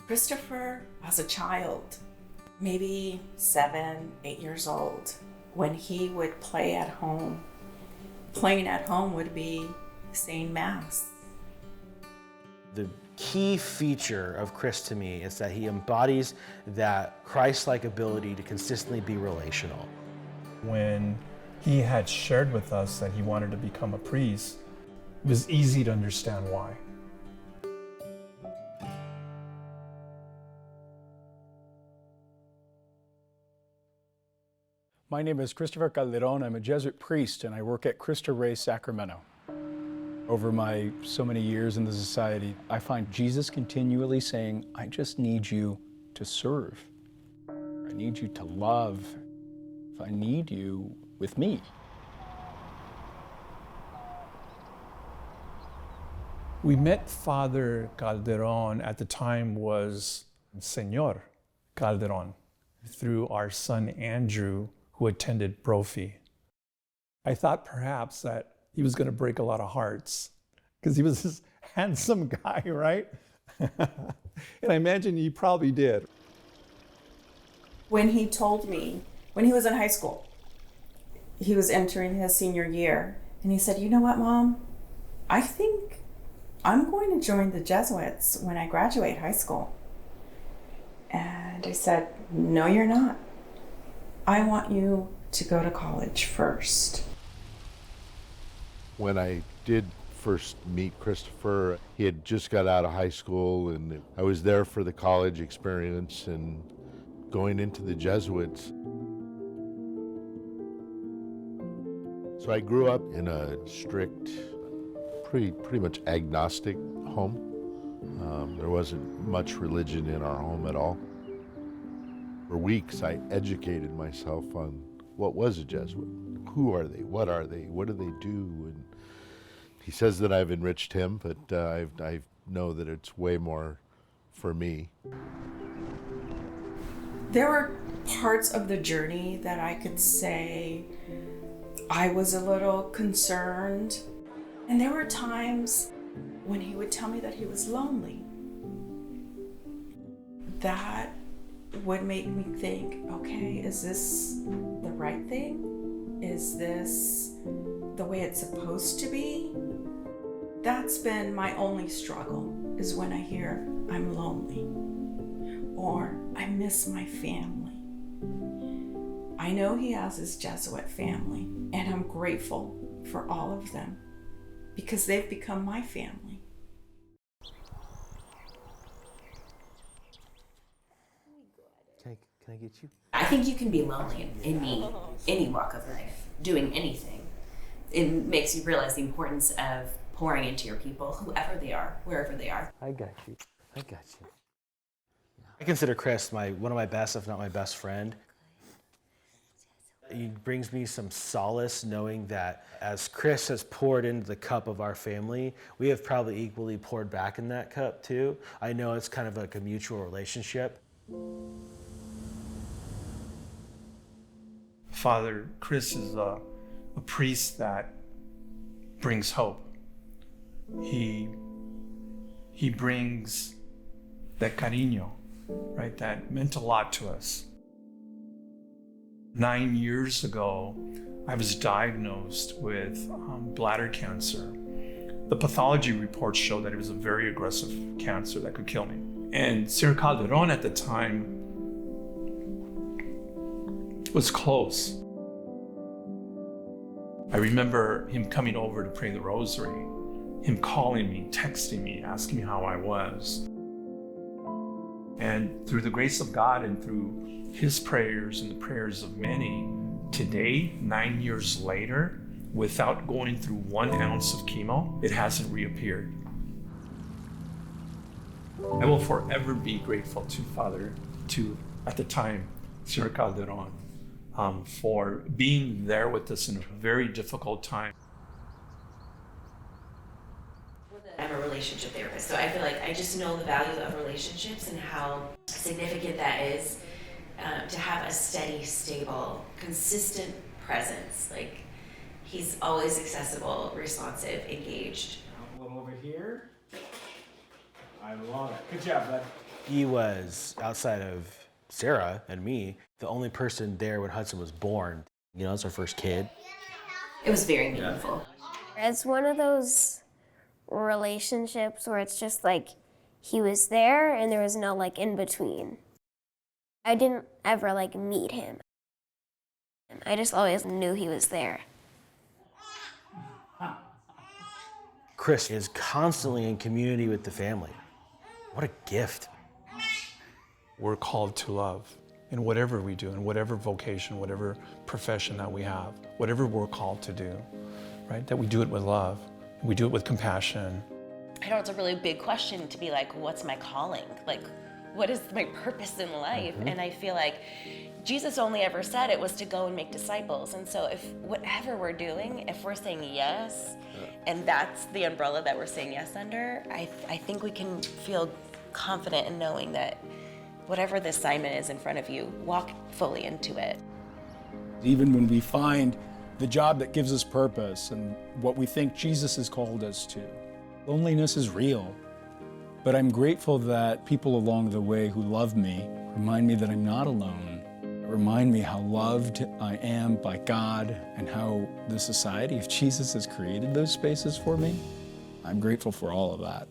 Christopher, as a child, maybe 7, 8 years old, when he would play at home, playing at home would be saying Mass. The key feature of Chris to me is that he embodies that Christ-like ability to consistently be relational. When he had shared with us that he wanted to become a priest, it was easy to understand why. My name is Christopher Calderón. I'm a Jesuit priest and I work at Cristo Rey, Sacramento. Over my so many years in the society, I find Jesus continually saying, I just need you to serve. I need you to love. I need you with me. We met Father Calderón at the time was Señor Calderón through our son Andrew, who attended Brophy. I thought perhaps that he was going to break a lot of hearts because he was this handsome guy, right? And I imagine he probably did. When he told me, when he was in high school, he was entering his senior year, and he said, you know what, Mom? I think I'm going to join the Jesuits when I graduate high school. And I said, no, you're not. I want you to go to college first. When I did first meet Christopher, he had just got out of high school, and I was there for the college experience and going into the Jesuits. So I grew up in a strict, pretty much agnostic home. There wasn't much religion in our home at all. For weeks, I educated myself on what was a Jesuit. Who are they? What are they? What do they do? And he says that I've enriched him, but I know that it's way more for me. There were parts of the journey that I could say I was a little concerned. And there were times when he would tell me that he was lonely. That would make me think, okay, is this the right thing? Is this the way it's supposed to be? That's been my only struggle, is when I hear I'm lonely or I miss my family. I know he has his Jesuit family, and I'm grateful for all of them because they've become my family. Can I get you? I think you can be lonely in any walk of life, doing anything. It makes you realize the importance of pouring into your people, whoever they are, wherever they are. I got you. I consider Chris one of my best, if not my best friend. He brings me some solace knowing that as Chris has poured into the cup of our family, we have probably equally poured back in that cup too. I know it's kind of like a mutual relationship. Father Chris is a priest that brings hope. He brings that cariño, right? That meant a lot to us. 9 years ago, I was diagnosed with bladder cancer. The pathology reports showed that it was a very aggressive cancer that could kill me. And Sir Calderón at the time was close. I remember him coming over to pray the rosary, him calling me, texting me, asking me how I was. And through the grace of God and through his prayers and the prayers of many, today, 9 years later, without going through 1 ounce of chemo, it hasn't reappeared. I will forever be grateful to Father, at the time, Sir Calderón, for being there with us in a very difficult time. I'm a relationship therapist, so I feel like I just know the value of relationships and how significant that is to have a steady, stable, consistent presence. Like, he's always accessible, responsive, engaged. A little over here. I love it. Good job, bud. He was, outside of Sarah and me, the only person there when Hudson was born. You know, it's our first kid. It was very meaningful. It's one of those relationships where it's just like he was there and there was no like in between. I didn't ever like meet him. I just always knew he was there. Chris is constantly in community with the family. What a gift. We're called to love in whatever we do, in whatever vocation, whatever profession that we have, whatever we're called to do, right? That we do it with love, we do it with compassion. I know it's a really big question to be like, what's my calling? Like, what is my purpose in life? And I feel like Jesus only ever said it was to go and make disciples. And so if whatever we're doing, if we're saying yes, and that's the umbrella that we're saying yes under, I think we can feel confident in knowing that whatever the assignment is in front of you, walk fully into it. Even when we find the job that gives us purpose and what we think Jesus has called us to, loneliness is real. But I'm grateful that people along the way who love me remind me that I'm not alone. Remind me how loved I am by God and how the Society of Jesus has created those spaces for me. I'm grateful for all of that.